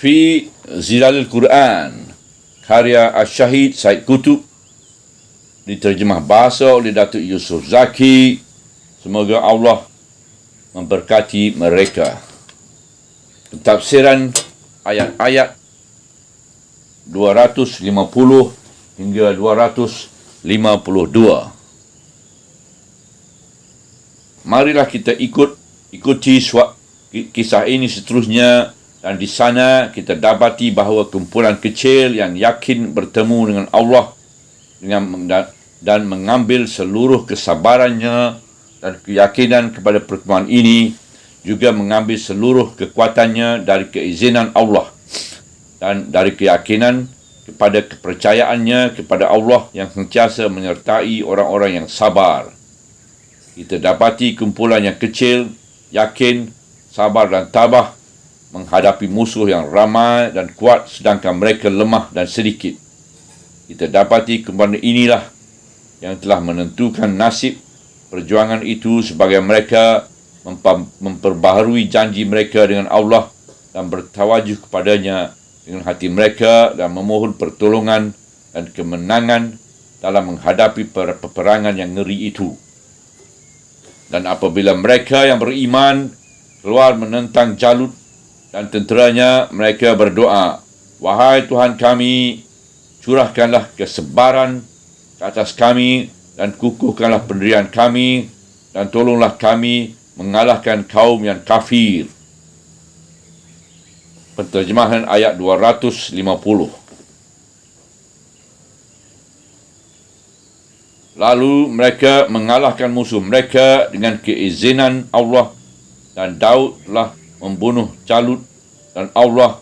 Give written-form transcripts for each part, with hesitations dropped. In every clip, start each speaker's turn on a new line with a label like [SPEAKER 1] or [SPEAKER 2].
[SPEAKER 1] Fi Zilalil Quran, karya Asy-Syahid Said Qutb, diterjemah bahasa oleh Datuk Yusof Zaki. Semoga Allah memberkati mereka. Pentafsiran ayat-ayat 250 hingga 252. Marilah kita ikuti kisah ini seterusnya, dan di sana kita dapati bahawa kumpulan kecil yang yakin bertemu dengan Allah dan mengambil seluruh kesabarannya dan keyakinan kepada pertemuan ini, juga mengambil seluruh kekuatannya dari keizinan Allah dan dari keyakinan kepada kepercayaannya kepada Allah yang sentiasa menyertai orang-orang yang sabar. Kita dapati kumpulan yang kecil, yakin, sabar dan tabah menghadapi musuh yang ramai dan kuat, sedangkan mereka lemah dan sedikit. Kita dapati kumpulan inilah yang telah menentukan nasib perjuangan itu, sebagai mereka memperbaharui janji mereka dengan Allah dan bertawajuh kepadanya dengan hati mereka dan memohon pertolongan dan kemenangan dalam menghadapi peperangan yang ngeri itu. Dan apabila mereka yang beriman keluar menentang Jalut dan tenteranya, mereka berdoa, "Wahai Tuhan kami, curahkanlah kesabaran ke atas kami dan kukuhkanlah pendirian kami, dan tolonglah kami mengalahkan kaum yang kafir." Penterjemahan ayat 250. Lalu mereka mengalahkan musuh mereka dengan keizinan Allah, dan Daudlah membunuh Jalut, dan Allah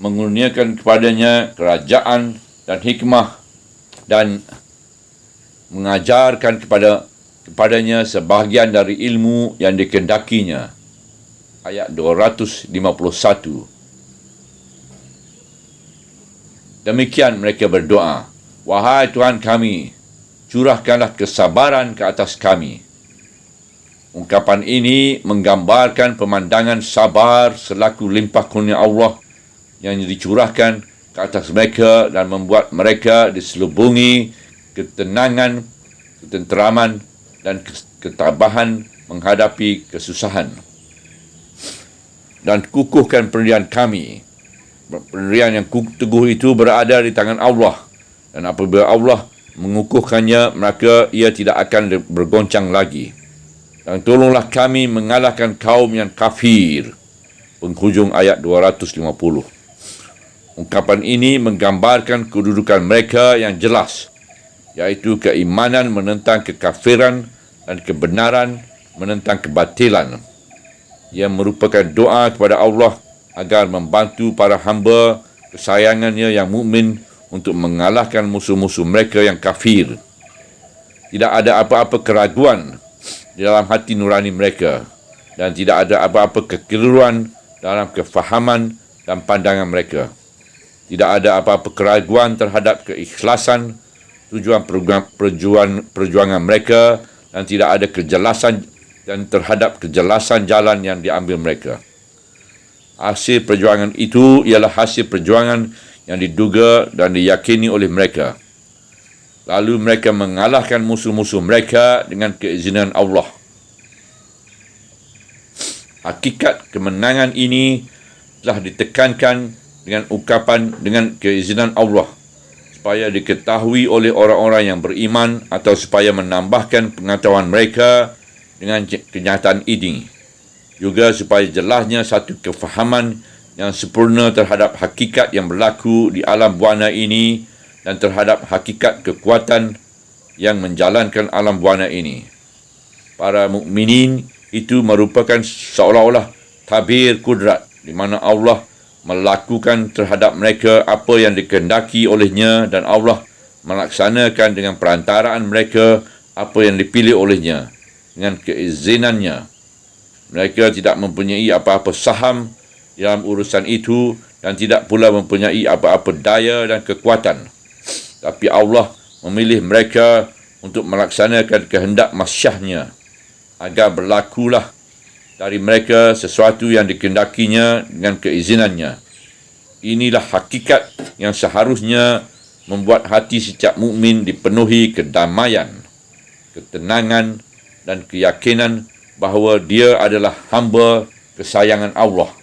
[SPEAKER 1] mengurniakan kepadanya kerajaan dan hikmah, dan mengajarkan kepadanya sebahagian dari ilmu yang dikehendakinya. Ayat 251. Demikian mereka berdoa, "Wahai Tuhan kami, curahkanlah kesabaran ke atas kami." Ungkapan ini menggambarkan pemandangan sabar selaku limpah kurnia Allah yang dicurahkan ke atas mereka dan membuat mereka diselubungi ketenangan, ketenteraman dan ketabahan menghadapi kesusahan. Dan kukuhkan pendirian kami. Pendirian yang teguh itu berada di tangan Allah, dan apabila Allah mengukuhkannya, maka ia tidak akan bergoncang lagi. Dan tolonglah kami mengalahkan kaum yang kafir. Penghujung ayat 250. Ungkapan ini menggambarkan kedudukan mereka yang jelas, yaitu keimanan menentang kekafiran dan kebenaran menentang kebatilan. Ia merupakan doa kepada Allah agar membantu para hamba kesayangannya yang mukmin untuk mengalahkan musuh-musuh mereka yang kafir. Tidak ada apa-apa keraguan di dalam hati nurani mereka, dan tidak ada apa-apa kekeliruan dalam kefahaman dan pandangan mereka. Tidak ada apa-apa keraguan terhadap keikhlasan tujuan perjuangan mereka, dan tidak ada kejelasan dan terhadap kejelasan jalan yang diambil mereka. Hasil perjuangan itu ialah hasil perjuangan yang diduga dan diyakini oleh mereka. Lalu mereka mengalahkan musuh-musuh mereka dengan keizinan Allah. Hakikat kemenangan ini telah ditekankan dengan ungkapan dengan keizinan Allah, supaya diketahui oleh orang-orang yang beriman, atau supaya menambahkan pengetahuan mereka dengan kenyataan ini. Juga supaya jelasnya satu kefahaman yang sempurna terhadap hakikat yang berlaku di alam buana ini, dan terhadap hakikat kekuatan yang menjalankan alam buana ini. Para mukminin itu merupakan seolah-olah tabir kudrat, di mana Allah melakukan terhadap mereka apa yang dikehendaki olehnya, dan Allah melaksanakan dengan perantaraan mereka apa yang dipilih olehnya dengan keizinannya. Mereka tidak mempunyai apa-apa saham dalam urusan itu, dan tidak pula mempunyai apa-apa daya dan kekuatan. Tapi Allah memilih mereka untuk melaksanakan kehendak masyahnya, agar berlakulah dari mereka sesuatu yang dikehendakinya dengan keizinannya. Inilah hakikat yang seharusnya membuat hati setiap mukmin dipenuhi kedamaian, ketenangan dan keyakinan bahawa dia adalah hamba kesayangan Allah.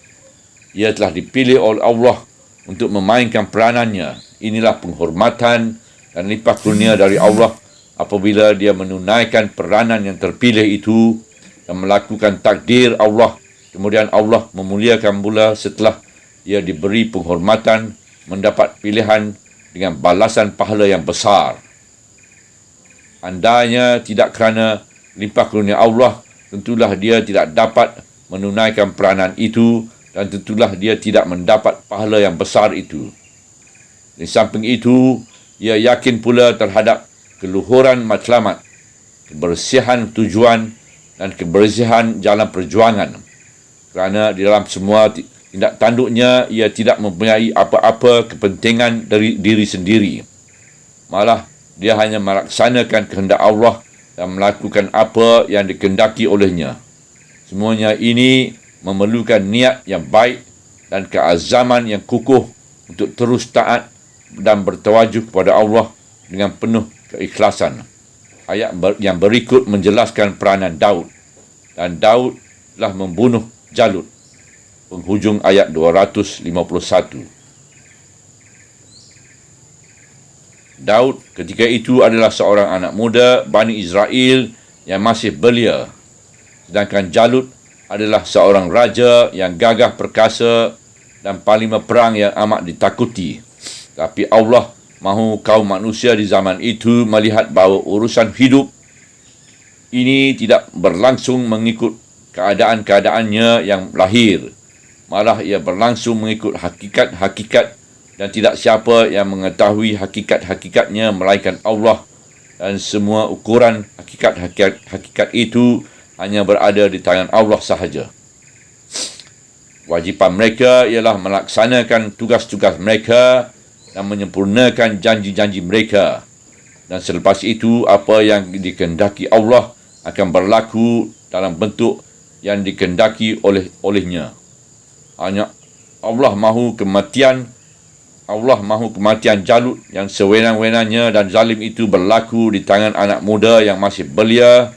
[SPEAKER 1] Ia telah dipilih oleh Allah untuk memainkan peranannya. Inilah penghormatan dan limpah kurnia dari Allah apabila dia menunaikan peranan yang terpilih itu dan melakukan takdir Allah. Kemudian Allah memuliakan pula setelah ia diberi penghormatan, mendapat pilihan dengan balasan pahala yang besar. Andainya tidak kerana limpah kurnia Allah, tentulah dia tidak dapat menunaikan peranan itu dan tentulah dia tidak mendapat pahala yang besar itu. Di samping itu, ia yakin pula terhadap keluhuran matlamat, kebersihan tujuan dan kebersihan jalan perjuangan. Kerana di dalam semua tindak tanduknya, ia tidak mempunyai apa-apa kepentingan dari diri sendiri. Malah, dia hanya melaksanakan kehendak Allah dan melakukan apa yang dikehendaki olehnya. Semuanya ini memerlukan niat yang baik dan keazaman yang kukuh untuk terus taat dan bertawajuh kepada Allah dengan penuh keikhlasan. Ayat yang berikut menjelaskan peranan Daud. Dan Daud telah membunuh Jalut. Penghujung ayat 251. Daud ketika itu adalah seorang anak muda Bani Israel yang masih belia. Sedangkan Jalut adalah seorang raja yang gagah perkasa dan panglima perang yang amat ditakuti. Tapi Allah mahu kaum manusia di zaman itu melihat bahawa urusan hidup ini tidak berlangsung mengikut keadaan-keadaannya yang lahir. Malah ia berlangsung mengikut hakikat-hakikat dan tidak siapa yang mengetahui hakikat-hakikatnya melainkan Allah, dan semua ukuran hakikat itu hanya berada di tangan Allah sahaja. Wajipan mereka ialah melaksanakan tugas-tugas mereka dan menyempurnakan janji-janji mereka. Dan selepas itu, apa yang dikehendaki Allah akan berlaku dalam bentuk yang dikehendaki olehnya. Hanya Allah mahu kematian Jalut yang sewenang-wenangnya dan zalim itu berlaku di tangan anak muda yang masih belia,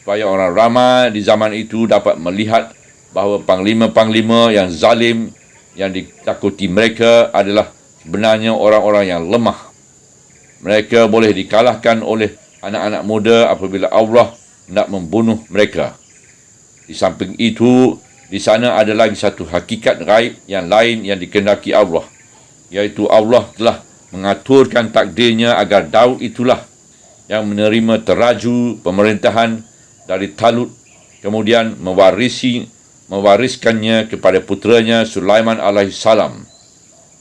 [SPEAKER 1] supaya orang ramai di zaman itu dapat melihat bahawa panglima-panglima yang zalim yang ditakuti mereka adalah sebenarnya orang-orang yang lemah. Mereka boleh dikalahkan oleh anak-anak muda apabila Allah hendak membunuh mereka. Di samping itu, di sana ada lagi satu hakikat gaib yang lain yang dikehendaki Allah, iaitu Allah telah mengaturkan takdirnya agar Daud itulah yang menerima teraju pemerintahan dari Talut, kemudian mewariskannya kepada puteranya Sulaiman alaihissalam.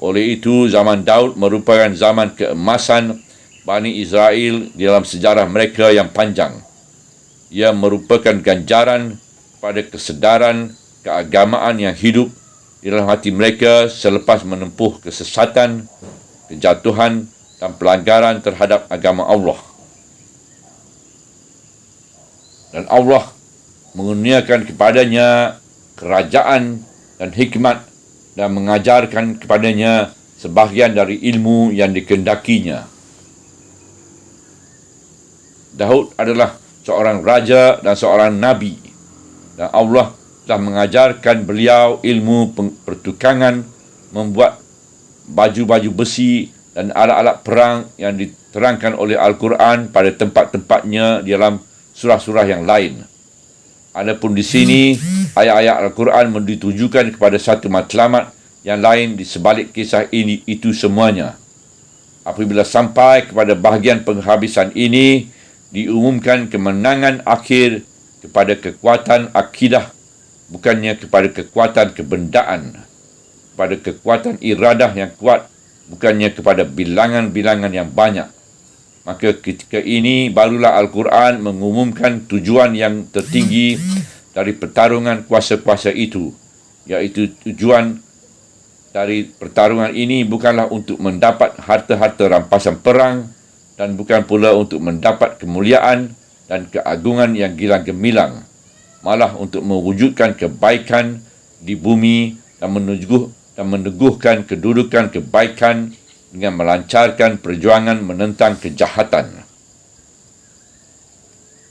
[SPEAKER 1] Oleh itu, zaman Daud merupakan zaman keemasan Bani Israel dalam sejarah mereka yang panjang. Ia merupakan ganjaran pada kesedaran keagamaan yang hidup di dalam hati mereka selepas menempuh kesesatan, kejatuhan dan pelanggaran terhadap agama Allah. Dan Allah mengurniakan kepadanya kerajaan dan hikmat dan mengajarkan kepadanya sebahagian dari ilmu yang dikehendakinya. Daud adalah seorang raja dan seorang nabi, dan Allah telah mengajarkan beliau ilmu pertukangan, membuat baju-baju besi dan alat-alat perang yang diterangkan oleh Al-Quran pada tempat-tempatnya di dalam surah-surah yang lain. Adapun di sini, ayat-ayat Al-Quran ditujukan kepada satu matlamat yang lain di sebalik kisah ini itu semuanya. Apabila sampai kepada bahagian penghabisan ini, diumumkan kemenangan akhir kepada kekuatan akidah, bukannya kepada kekuatan kebendaan, kepada kekuatan iradah yang kuat, bukannya kepada bilangan-bilangan yang banyak. Maka ketika ini barulah Al-Quran mengumumkan tujuan yang tertinggi dari pertarungan kuasa-kuasa itu, iaitu tujuan dari pertarungan ini bukanlah untuk mendapat harta-harta rampasan perang dan bukan pula untuk mendapat kemuliaan dan keagungan yang gilang gemilang, malah untuk mewujudkan kebaikan di bumi dan dan meneguhkan kedudukan kebaikan dengan melancarkan perjuangan menentang kejahatan.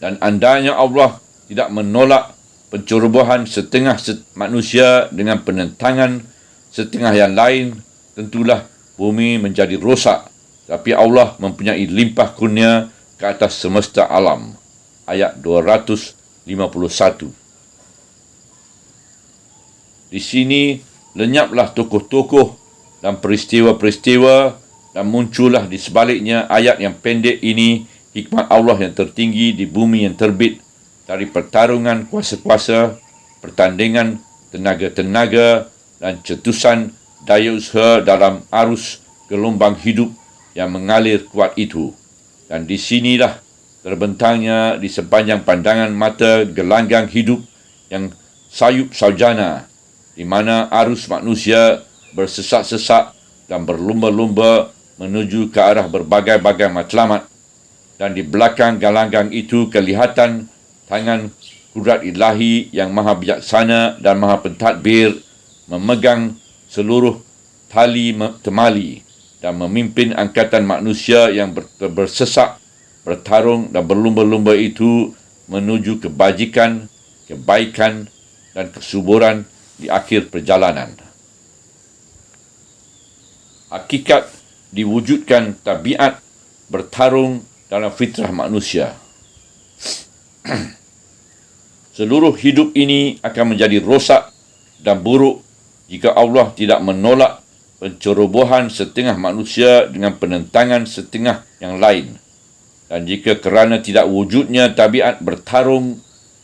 [SPEAKER 1] Dan andainya Allah tidak menolak pencerobohan setengah manusia dengan penentangan setengah yang lain, tentulah bumi menjadi rosak. Tapi Allah mempunyai limpah kurnia ke atas semesta alam. Ayat 251. Di sini lenyaplah tokoh-tokoh dan peristiwa-peristiwa dan muncullah di sebaliknya ayat yang pendek ini hikmat Allah yang tertinggi di bumi yang terbit dari pertarungan kuasa-kuasa, pertandingan tenaga-tenaga dan cetusan daya usaha dalam arus gelombang hidup yang mengalir kuat itu. Dan di sinilah terbentangnya di sepanjang pandangan mata gelanggang hidup yang sayup saujana, di mana arus manusia bersesak-sesak dan berlumba-lumba menuju ke arah berbagai-bagai matlamat. Dan di belakang gelanggang itu kelihatan tangan kudrat ilahi yang maha bijaksana dan maha pentadbir memegang seluruh tali temali dan memimpin angkatan manusia yang bersesak, bertarung dan berlumba-lumba itu menuju kebajikan, kebaikan dan kesuburan di akhir perjalanan. Hakikat diwujudkan tabiat bertarung dalam fitrah manusia. Seluruh hidup ini akan menjadi rosak dan buruk jika Allah tidak menolak pencerobohan setengah manusia dengan penentangan setengah yang lain. Dan jika kerana tidak wujudnya tabiat bertarung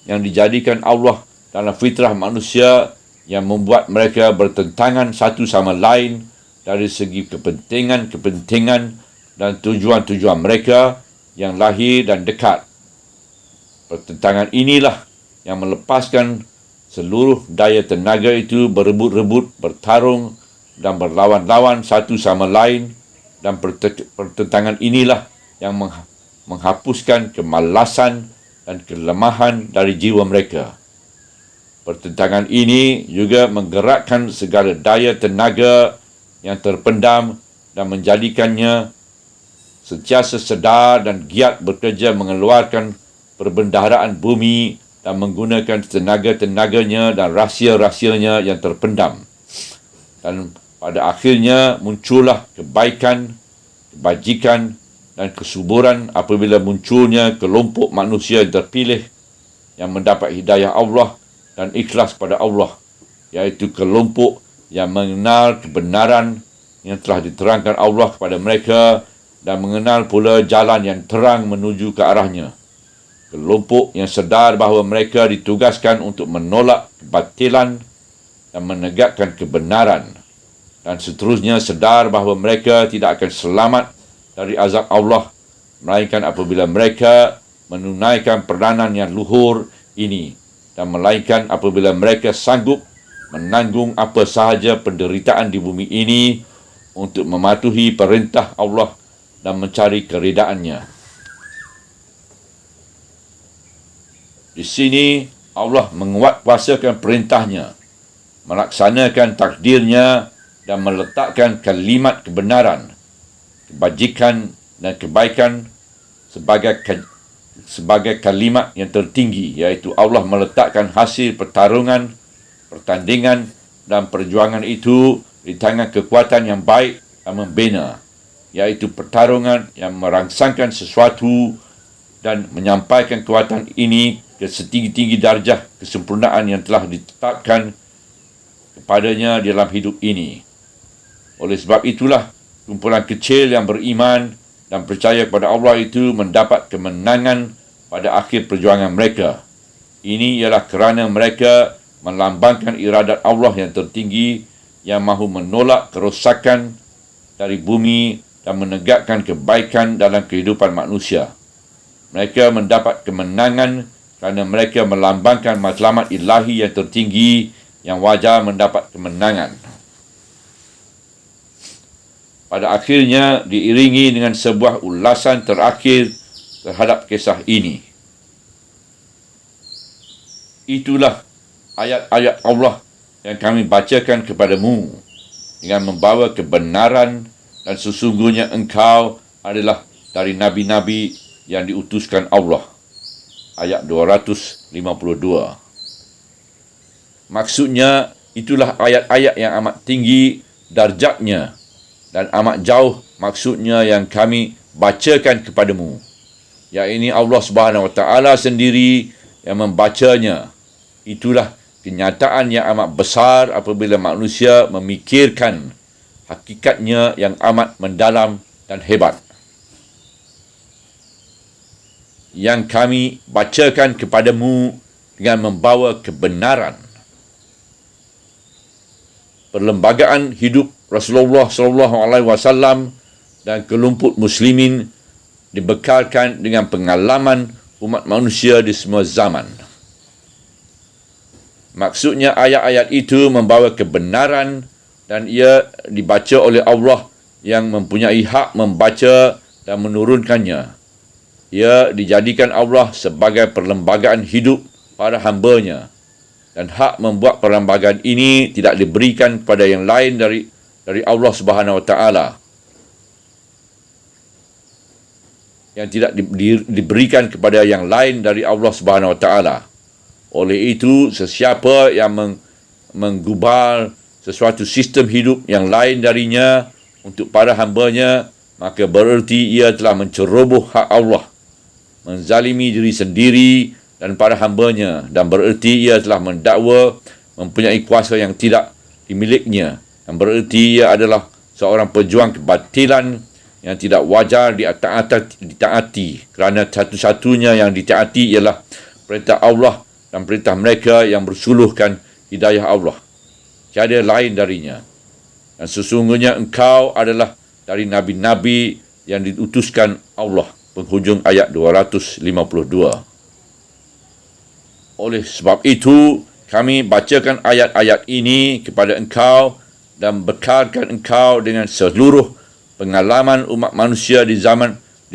[SPEAKER 1] yang dijadikan Allah dalam fitrah manusia yang membuat mereka bertentangan satu sama lain dari segi kepentingan dan tujuan-tujuan mereka yang lahir dan dekat. Pertentangan inilah yang melepaskan seluruh daya tenaga itu berebut-rebut, bertarung dan berlawan-lawan satu sama lain, dan pertentangan inilah yang menghapuskan kemalasan dan kelemahan dari jiwa mereka. Pertentangan ini juga menggerakkan segala daya tenaga yang terpendam dan menjadikannya sentiasa sedar dan giat bekerja mengeluarkan perbendaharaan bumi dan menggunakan tenaga-tenaganya dan rahsia-rahsianya yang terpendam. Dan pada akhirnya muncullah kebaikan, kebajikan dan kesuburan apabila munculnya kelompok manusia yang terpilih yang mendapat hidayah Allah dan ikhlas pada Allah, iaitu kelompok yang mengenal kebenaran yang telah diterangkan Allah kepada mereka dan mengenal pula jalan yang terang menuju ke arahnya. Kelompok yang sedar bahawa mereka ditugaskan untuk menolak kebatilan dan menegakkan kebenaran, dan seterusnya sedar bahawa mereka tidak akan selamat dari azab Allah melainkan apabila mereka menunaikan peranan yang luhur ini, dan melainkan apabila mereka sanggup menanggung apa sahaja penderitaan di bumi ini untuk mematuhi perintah Allah dan mencari keredaannya. Di sini Allah menguatkuasakan perintahnya, melaksanakan takdirnya dan meletakkan kalimat kebenaran, kebajikan dan kebaikan sebagai kalimat yang tertinggi, iaitu Allah meletakkan hasil pertarungan, pertandingan dan perjuangan itu di tangan kekuatan yang baik dan membina, iaitu pertarungan yang merangsangkan sesuatu dan menyampaikan kekuatan ini ke setinggi-tinggi darjah kesempurnaan yang telah ditetapkan kepadanya dalam hidup ini. Oleh sebab itulah, kumpulan kecil yang beriman dan percaya kepada Allah itu mendapat kemenangan pada akhir perjuangan mereka. Ini ialah kerana mereka melambangkan iradat Allah yang tertinggi yang mahu menolak kerosakan dari bumi dan menegakkan kebaikan dalam kehidupan manusia. Mereka mendapat kemenangan kerana mereka melambangkan matlamat ilahi yang tertinggi yang wajar mendapat kemenangan. Pada akhirnya diiringi dengan sebuah ulasan terakhir terhadap kisah ini. Itulah ayat-ayat Allah yang kami bacakan kepadamu dengan membawa kebenaran, dan sesungguhnya engkau adalah dari nabi-nabi yang diutuskan Allah. Ayat 252. Maksudnya, itulah ayat-ayat yang amat tinggi darjatnya dan amat jauh maksudnya yang kami bacakan kepadamu. Iaitu Allah Subhanahu Wa Taala sendiri yang membacanya. Itulah kenyataan yang amat besar apabila manusia memikirkan hakikatnya yang amat mendalam dan hebat. Yang kami bacakan kepadamu dengan membawa kebenaran. Perlembagaan hidup Rasulullah SAW dan kelompok muslimin dibekalkan dengan pengalaman umat manusia di semua zaman. Maksudnya ayat-ayat itu membawa kebenaran dan ia dibaca oleh Allah yang mempunyai hak membaca dan menurunkannya. Ia dijadikan Allah sebagai perlembagaan hidup para hamba-Nya, dan hak membuat perlembagaan ini tidak diberikan kepada yang lain dari Allah Subhanahu Wa Taala. Yang tidak diberikan kepada yang lain dari Allah Subhanahu Wa Taala. Oleh itu, sesiapa yang menggubal sesuatu sistem hidup yang lain darinya untuk para hamba-Nya, maka bererti ia telah menceroboh hak Allah, menzalimi diri sendiri dan para hamba-Nya, dan bererti ia telah mendakwa mempunyai kuasa yang tidak dimiliknya, dan bererti ia adalah seorang pejuang kebatilan yang tidak wajar ditaati, kerana satu-satunya yang ditaati ialah perintah Allah dan perintah mereka yang bersuluhkan hidayah Allah. Tiada lain darinya. Dan sesungguhnya engkau adalah dari nabi-nabi yang diutuskan Allah. Penghujung ayat 252. Oleh sebab itu, kami bacakan ayat-ayat ini kepada engkau dan bekalkan engkau dengan seluruh pengalaman umat manusia di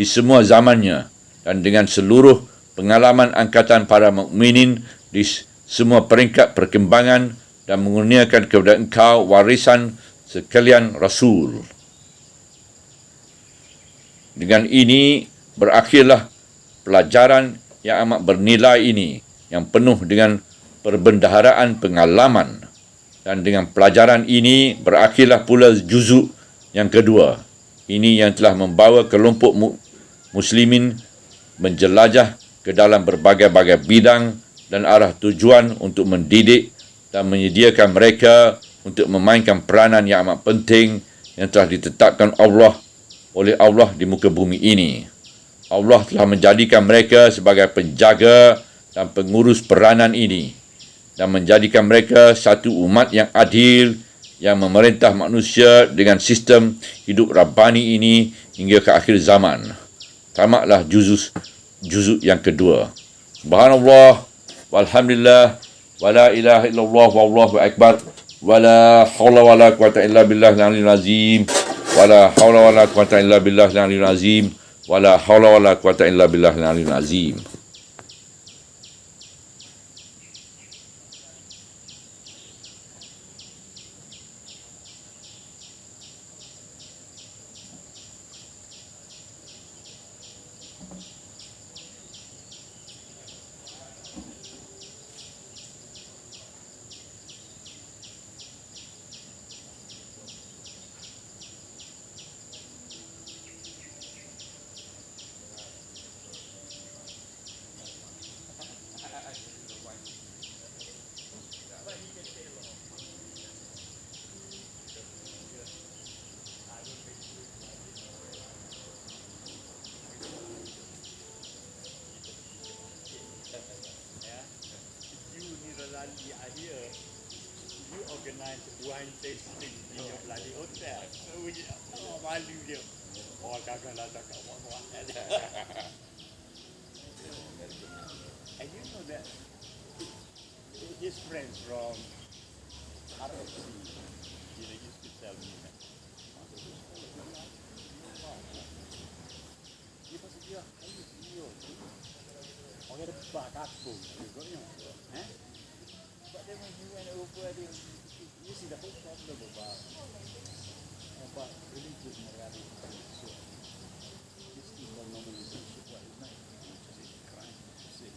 [SPEAKER 1] semua zamannya, dan dengan seluruh pengalaman angkatan para mukminin di semua peringkat perkembangan, dan mengurniakan kepada engkau warisan sekalian Rasul. Dengan ini berakhirlah pelajaran yang amat bernilai ini, yang penuh dengan perbendaharaan pengalaman. Dan dengan pelajaran ini berakhirlah pula juzuk yang kedua. Ini yang telah membawa kelompok muslimin menjelajah ke dalam berbagai-bagai bidang dan arah tujuan untuk mendidik dan menyediakan mereka untuk memainkan peranan yang amat penting yang telah ditetapkan oleh Allah di muka bumi ini. Allah telah menjadikan mereka sebagai penjaga dan pengurus peranan ini, dan menjadikan mereka satu umat yang adil yang memerintah manusia dengan sistem hidup Rabbani ini hingga ke akhir zaman. Tamatlah juzuk yang kedua. Subhanallah, walhamdulillah, wala ilaha illallah, wallahu akbar, wala hawla wala quwata illa billah al-aliyyil azim, wala hawla wala quwata illa billah al-aliyyil azim, wala hawla wala quwata illa billah al-aliyyil azim.
[SPEAKER 2] bloody idea. You organize wine tasting in your bloody hotel. Oh, malu dia. Oh, kakak buat. And you know that his friends from RFC, used to tell me that. Dia pasal dia, ayo. Orang ada bakar pun, juga ni. But then when you went over there, you this is the whole problem about religious morality. So, this denormalization, what is not a crime. See,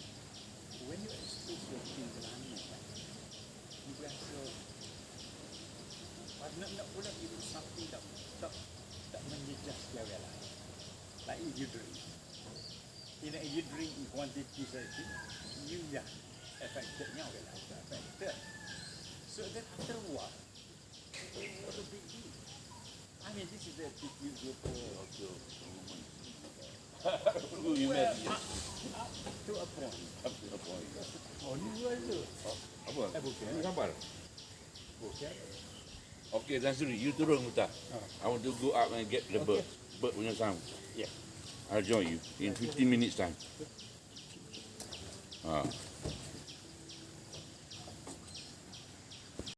[SPEAKER 2] when you expose your things to animal, you rasa, nak pula itu something tak menjejas dia lain. Like if you drink. If you drink in quantity, you affected nya orang lain affected. So then after a while, what a big deal. I mean, this is the attitude you for
[SPEAKER 1] You met
[SPEAKER 2] up to a point. Oh, ni buat tu.
[SPEAKER 1] apa?
[SPEAKER 2] Bukan.
[SPEAKER 1] Ini gambar.
[SPEAKER 2] Bukan.
[SPEAKER 1] Okay, Tan Sri, you turun Muta. I want to go up and get the bird punya sound.
[SPEAKER 2] Yeah.
[SPEAKER 1] I'll join you in 15 minutes time.